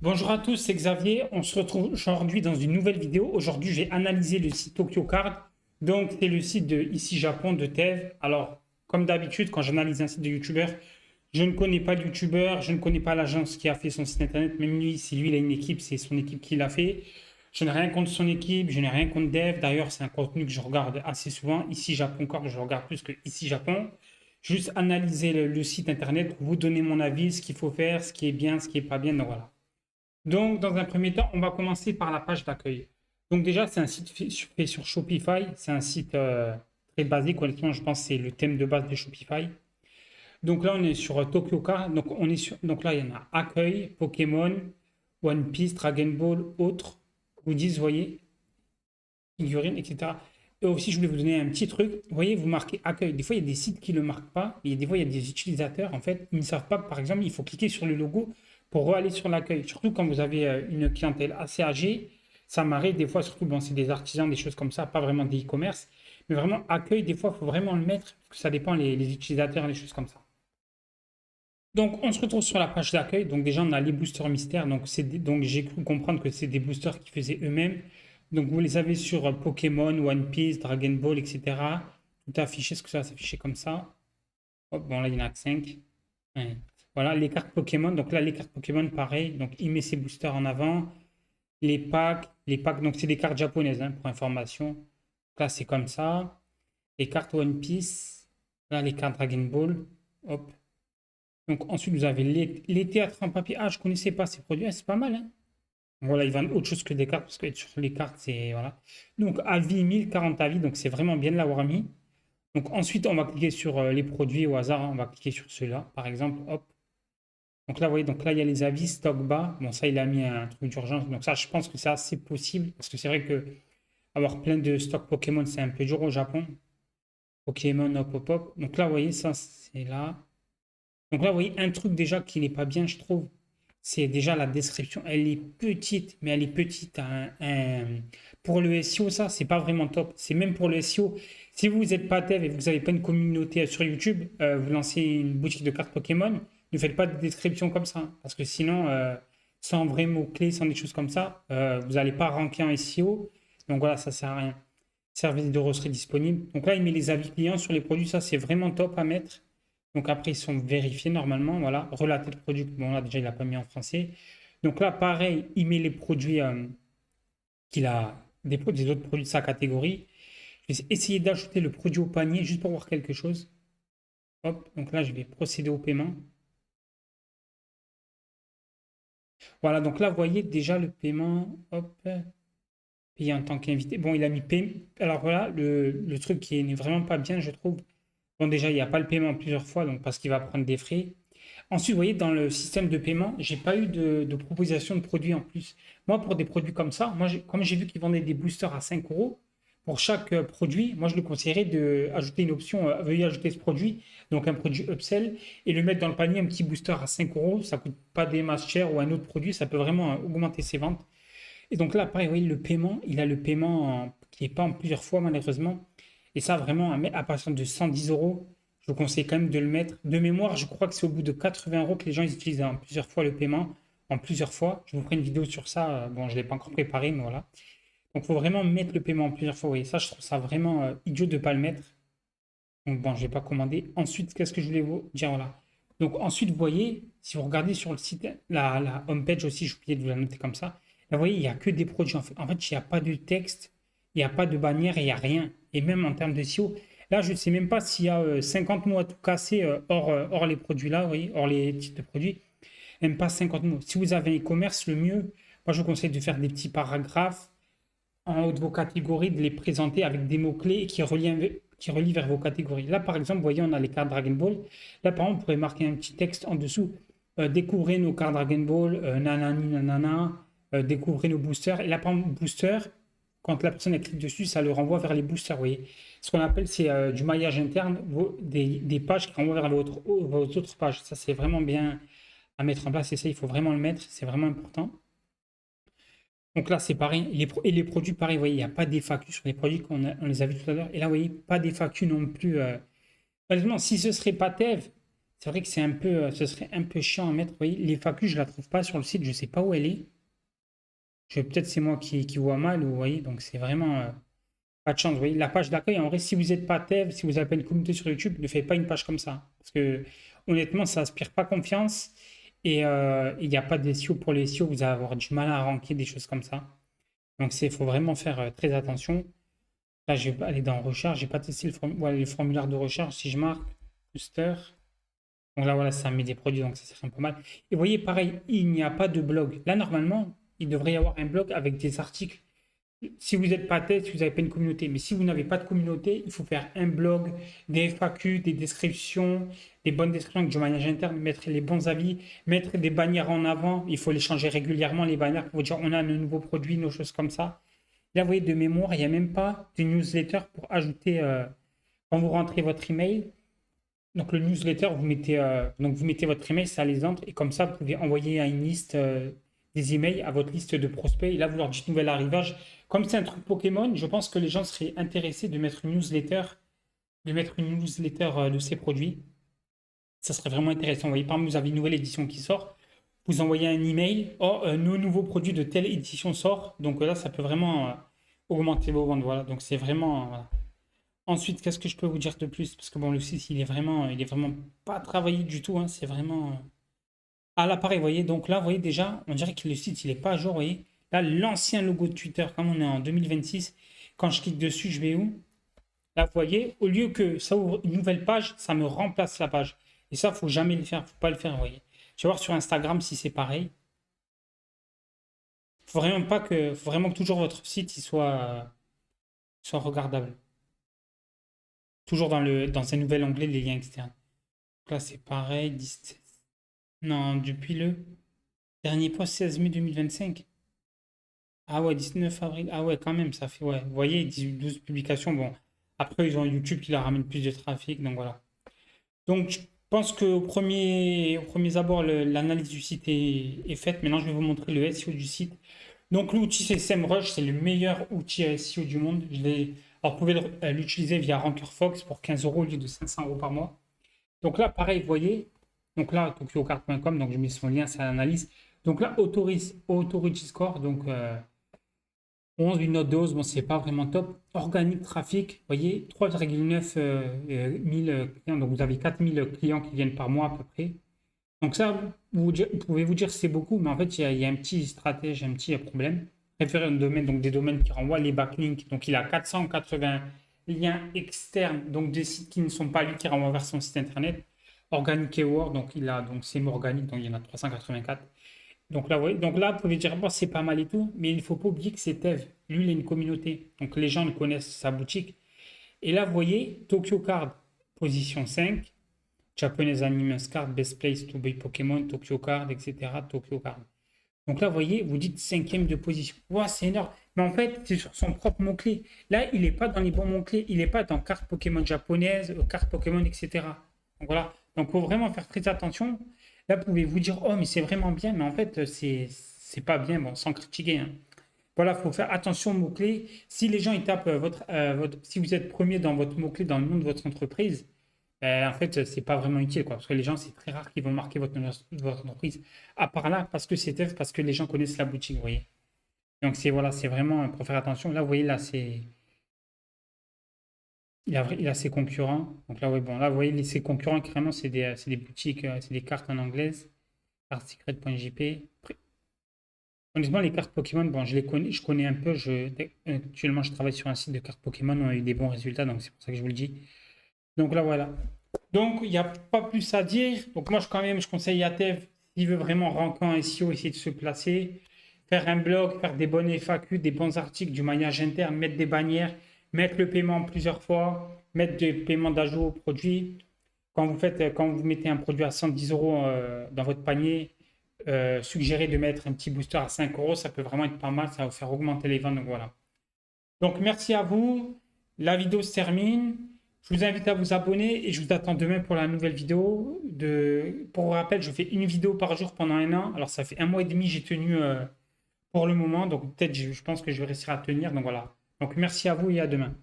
Bonjour à tous, c'est Xavier. On se retrouve aujourd'hui dans une nouvelle vidéo. Aujourd'hui, j'ai analysé le site Tokyo Card. Donc, c'est le site de Ici Japon de Tev. Alors, comme d'habitude, quand j'analyse un site de YouTuber, je ne connais pas de YouTuber, je ne connais pas l'agence qui a fait son site internet. Même lui, si lui, il a une équipe, c'est son équipe qui l'a fait. Je n'ai rien contre son équipe, je n'ai rien contre Dev. D'ailleurs, c'est un contenu que je regarde assez souvent. Ici Japon Card, je regarde plus que Ici Japon. Juste analyser le site internet pour vous donner mon avis, ce qu'il faut faire, ce qui est bien, ce qui est pas bien. Donc voilà. Donc, dans un premier temps, on va commencer par la page d'accueil. Donc déjà, c'est un site fait sur Shopify. C'est un site très basique. Honnêtement, je pense que c'est le thème de base de Shopify. Donc là, on est sur Tokyo Car. Donc là, il y en a accueil, Pokémon, One Piece, Dragon Ball, autres, goodies, vous voyez, figurines, etc. Et aussi, je voulais vous donner un petit truc. Vous voyez, vous marquez accueil. Des fois, il y a des sites qui ne le marquent pas. Et des fois, il y a des utilisateurs, en fait, ils ne savent pas que, par exemple, il faut cliquer sur le logo pour aller sur l'accueil. Surtout quand vous avez une clientèle assez âgée. Ça m'arrive des fois, surtout, bon, c'est des artisans, des choses comme ça, pas vraiment des e-commerce. Mais vraiment, accueil, des fois, il faut vraiment le mettre, parce que ça dépend les utilisateurs, les choses comme ça. Donc, on se retrouve sur la page d'accueil. Donc, déjà, on a les boosters mystères. Donc j'ai cru comprendre que c'est des boosters qui faisaient eux-mêmes. Donc, vous les avez sur Pokémon, One Piece, Dragon Ball, etc. Tout affiché, ce que ça va s'afficher comme ça. Hop, bon, là, il y en a que 5. Ouais. Voilà, les cartes Pokémon. Donc, là, les cartes Pokémon, pareil. Donc, il met ses boosters en avant. Les packs, donc, c'est des cartes japonaises, hein, pour information. Donc, là, c'est comme ça. Les cartes One Piece. Là, les cartes Dragon Ball. Hop. Donc ensuite, vous avez les théâtres en papier. Ah, je connaissais pas ces produits. Ah, c'est pas mal, hein. Voilà, ils vendent autre chose que des cartes parce que sur les cartes, c'est. Voilà. Donc, avis 1040 avis. Donc, c'est vraiment bien de l'avoir mis. Donc, ensuite, on va cliquer sur les produits au hasard, hein. On va cliquer sur ceux-là, par exemple. Hop. Donc là, vous voyez, donc là, il y a les avis, stock bas. Bon, ça, il a mis un truc d'urgence. Donc, ça, je pense que c'est assez possible parce que c'est vrai que avoir plein de stocks Pokémon, c'est un peu dur au Japon. Pokémon, hop, hop, hop. Donc là, vous voyez, ça, c'est là. Donc là, vous voyez, un truc déjà qui n'est pas bien, je trouve, c'est déjà la description. Elle est petite, mais elle est petite, hein. Pour le SEO, ça, c'est pas vraiment top. C'est même pour le SEO. Si vous n'êtes pas dev et vous n'avez pas une communauté sur YouTube, vous lancez une boutique de cartes Pokémon, ne faites pas de description comme ça, hein. Parce que sinon, sans vrais mots-clés, sans des choses comme ça, vous n'allez pas ranker en SEO. Donc voilà, ça sert à rien. Service de retrait disponible. Donc là, il met les avis clients sur les produits. Ça, c'est vraiment top à mettre. Donc après, ils sont vérifiés normalement. Voilà, relater le produit. Bon, là, déjà, il n'a pas mis en français. Donc là, pareil, il met les produits qu'il a, des autres produits de sa catégorie. Je vais essayer d'ajouter le produit au panier juste pour voir quelque chose. Hop, donc là, je vais procéder au paiement. Voilà, donc là, vous voyez déjà le paiement. Hop, payer en tant qu'invité. Bon, il a mis paiement. Alors voilà, le truc qui n'est vraiment pas bien, je trouve. Bon, déjà, il n'y a pas le paiement plusieurs fois, donc parce qu'il va prendre des frais. Ensuite, vous voyez, dans le système de paiement, j'ai pas eu de proposition de produits en plus. Moi, pour des produits comme ça, comme j'ai vu qu'ils vendaient des boosters à 5 euros pour chaque produit, moi, je le conseillerais d'ajouter une option, veuillez ajouter ce produit, donc un produit upsell, et le mettre dans le panier, un petit booster à 5 euros, ça coûte pas des masses chères ou un autre produit, ça peut vraiment augmenter ses ventes. Et donc là, pareil, oui, le paiement, il a le paiement qui n'est pas en plusieurs fois, malheureusement. Et ça, vraiment, à partir de 110 euros, je vous conseille quand même de le mettre. De mémoire, je crois que c'est au bout de 80 euros que les gens ils utilisent en plusieurs fois le paiement. En plusieurs fois. Je vous ferai une vidéo sur ça. Bon, je ne l'ai pas encore préparé, mais voilà. Donc, il faut vraiment mettre le paiement en plusieurs fois. Oui, ça, je trouve ça vraiment idiot de ne pas le mettre. Donc, bon, je ne vais pas commander. Ensuite, qu'est-ce que je voulais vous dire? Voilà. Donc, ensuite, vous voyez, si vous regardez sur le site, la home page aussi, j'ai oublié de vous la noter comme ça. Là, vous voyez, il n'y a que des produits. En fait, il n'y a pas de texte, il n'y a pas de bannière, il n'y a rien. Et même en termes de SEO, là, je ne sais même pas s'il y a 50 mots à tout casser hors les produits là, vous voyez, hors les types de produits. Même pas 50 mots. Si vous avez un e-commerce, le mieux, moi, je vous conseille de faire des petits paragraphes en haut de vos catégories, de les présenter avec des mots-clés qui relient vers vos catégories. Là, par exemple, vous voyez, on a les cartes Dragon Ball. Là, par exemple, on pourrait marquer un petit texte en dessous. Découvrez nos cartes Dragon Ball, nanani, nanana, découvrez nos boosters. Et là, par exemple, booster, quand la personne clique dessus, ça le renvoie vers les boosters. Vous voyez. Ce qu'on appelle, c'est du maillage interne, des pages qui renvoient vers vos autres pages. Ça, c'est vraiment bien à mettre en place. Et ça, il faut vraiment le mettre. C'est vraiment important. Donc là, c'est pareil. Et les produits, pareil, vous voyez, il n'y a pas d'FAQ sur les produits on les a vus tout à l'heure. Et là, vous voyez, pas d'FAQ non plus. Honnêtement, si ce serait pas Tev, C'est vrai que c'est un peu, ce serait un peu chiant à mettre. Vous voyez, les FAQ, je la trouve pas sur le site, je sais pas où elle est. Peut-être c'est moi qui vois mal, ou vous voyez, donc c'est vraiment pas de chance. Vous voyez, la page d'accueil, en vrai, si vous n'êtes pas dev, si vous n'avez pas une communauté sur YouTube, ne faites pas une page comme ça. Parce que honnêtement, ça inspire pas confiance et il n'y a pas de SEO pour les SEO, vous allez avoir du mal à ranker des choses comme ça. Donc il faut vraiment faire très attention. Là, je vais aller dans recherche, j'ai pas testé voilà, les formulaires de recherche. Si je marque booster, donc là, voilà, ça met des produits, donc ça serait un peu mal. Et vous voyez, pareil, il n'y a pas de blog. Là, normalement, il devrait y avoir un blog avec des articles. Si vous n'êtes pas tête, si vous n'avez pas une communauté. Mais si vous n'avez pas de communauté, il faut faire un blog, des FAQ, des descriptions, des bonnes descriptions avec du maillage interne, mettre les bons avis, mettre des bannières en avant. Il faut les changer régulièrement, les bannières, pour vous dire on a nos nouveaux produits, nos choses comme ça. Là, vous voyez, de mémoire, il n'y a même pas de newsletter pour ajouter, quand vous rentrez votre email. Donc le newsletter, vous mettez votre email, ça les entre, et comme ça, vous pouvez envoyer à une liste des emails à votre liste de prospects. Et là, vous leur dites nouvel arrivage. Comme c'est un truc Pokémon, je pense que les gens seraient intéressés de mettre une newsletter de ces produits. Ça serait vraiment intéressant. Vous voyez, par exemple, vous avez une nouvelle édition qui sort, vous envoyez un email, oh, nos nouveaux produits de telle édition sort. Donc là, ça peut vraiment augmenter vos ventes. Voilà, donc c'est vraiment. Voilà. Ensuite, qu'est-ce que je peux vous dire de plus? Parce que bon, le site, il est vraiment pas travaillé du tout, hein. C'est vraiment. Ah là, pareil, vous voyez. Donc là, vous voyez déjà, on dirait que le site, il est pas à jour, vous voyez. Là, l'ancien logo de Twitter, comme on est en 2026, quand je clique dessus, je vais où? Là, vous voyez, au lieu que ça ouvre une nouvelle page, ça me remplace la page. Et ça, faut jamais le faire, faut pas le faire, vous voyez. Je vais voir sur Instagram si c'est pareil. Faut vraiment que toujours votre site il soit regardable. Toujours dans un nouvel onglet, les liens externes. Donc là, c'est pareil. Non, depuis le dernier post 16 mai 2025. Ah ouais, 19 avril. Ah ouais, quand même, ça fait, ouais. Vous voyez, 12 publications. Bon, après, ils ont YouTube qui leur ramène plus de trafic. Donc voilà. Donc, je pense qu'au au premier abord, l'analyse du site est faite. Maintenant, je vais vous montrer le SEO du site. Donc, l'outil, c'est SEMrush. C'est le meilleur outil SEO du monde. Alors, vous pouvez l'utiliser via RankerFox pour 15 euros au lieu de 500 euros par mois. Donc là, pareil, vous voyez. Donc là, tokyocard.com. Donc, je mets son lien, c'est l'analyse. Donc là, Authority Score. Donc, 11, une note de hausse, bon, c'est pas vraiment top. Organique trafic, vous voyez, 3,9 mille clients. Donc, vous avez 4000 clients qui viennent par mois à peu près. Donc, ça, vous pouvez vous dire que c'est beaucoup, mais en fait, il y a un petit stratège, un petit problème. Référer un domaine, donc des domaines qui renvoient les backlinks. Donc, il a 480 liens externes, donc des sites qui ne sont pas lui qui renvoient vers son site internet. Organic Keyword, donc il a donc c'est organique, donc il y en a 384. Donc là, oui. Donc là, vous pouvez dire, bon, c'est pas mal et tout, mais il ne faut pas oublier que c'est Tev. Lui, il a une communauté. Donc les gens le connaissent sa boutique. Et là, vous voyez, Tokyo Card, position 5. Japanese Anonymous Card, Best Place to Buy Pokémon, Tokyo Card, etc. Tokyo Card. Donc là, vous voyez, vous dites cinquième de position. Wow, c'est énorme. Mais en fait, c'est sur son propre mot-clé. Là, il n'est pas dans les bons mots-clés. Il n'est pas dans carte Pokémon japonaise, carte Pokémon, etc. Donc voilà. Donc, il faut vraiment faire très attention. Là, vous pouvez vous dire, oh, mais c'est vraiment bien. Mais en fait, c'est pas bien, bon, sans critiquer, hein. Voilà, il faut faire attention aux mots-clés. Si les gens ils tapent si vous êtes premier dans votre mot-clé dans le nom de votre entreprise, en fait, c'est pas vraiment utile, quoi. Parce que les gens, c'est très rare qu'ils vont marquer votre entreprise. À part là, parce que c'est Tev, parce que les gens connaissent la boutique, vous voyez. Donc, voilà, c'est vraiment pour faire attention. Là, vous voyez, là, il a ses concurrents. Donc là, ouais, bon, là, vous voyez, ses concurrents, carrément, c'est des boutiques, c'est des cartes en anglaise. Cartesecret.jp. Honnêtement, les cartes Pokémon, bon, je connais un peu. Actuellement, je travaille sur un site de cartes Pokémon. On a eu des bons résultats, donc c'est pour ça que je vous le dis. Donc là, voilà. Donc, il n'y a pas plus à dire. Donc, moi, je conseille à Tev, s'il veut vraiment rentrer en SEO, essayer de se placer, faire un blog, faire des bonnes FAQ, des bons articles, du maillage interne, mettre des bannières, mettre le paiement plusieurs fois, mettre des paiements d'ajout au produit. Quand vous mettez un produit à 110 euros dans votre panier, suggérer de mettre un petit booster à 5 euros, ça peut vraiment être pas mal, ça va vous faire augmenter les ventes. Donc voilà. Donc merci à vous. La vidéo se termine. Je vous invite à vous abonner et je vous attends demain pour la nouvelle vidéo. Pour rappel, je fais une vidéo par jour pendant un an. Alors ça fait un mois et demi, j'ai tenu pour le moment. Donc peut-être, je pense que je vais réussir à tenir. Donc voilà. Donc merci à vous et à demain.